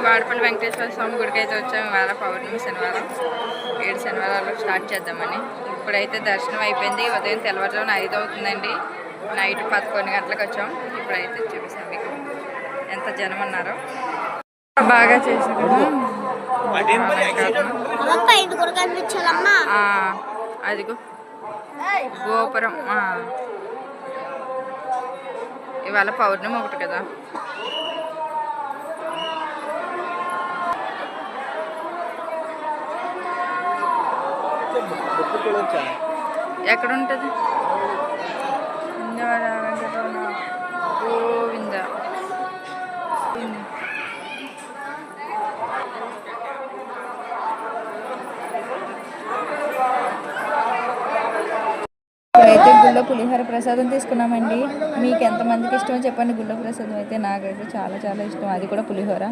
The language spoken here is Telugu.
వాడపల్లి వెంకటేశ్వర స్వామి గుడికి అయితే వచ్చాము. ఇవాళ పౌర్ణమి శనివారం, 7 శనివారాలు స్టార్ట్ చేద్దామని. ఇప్పుడైతే దర్శనం అయిపోయింది. ఉదయం తెల్లవారుజామున 5 అవుతుందండి. నైట్ 11 గంటలకు వచ్చాం. ఇప్పుడైతే చూపిస్తాం మీకు ఎంత జనం ఉన్నారో. బాగా చేశారు. అదిగో గోపురం. ఇవాళ పౌర్ణమి ఒకటి కదా. ఎక్కడ ఉంటుంది గోవింద. ఇప్పుడైతే గుళ్ళో పులిహోర ప్రసాదం తీసుకున్నామండి. మీకు ఎంతమందికి ఇష్టమో చెప్పండి. గుళ్ళో ప్రసాదం అయితే నాకైతే చాలా చాలా ఇష్టం. అది కూడా పులిహోర.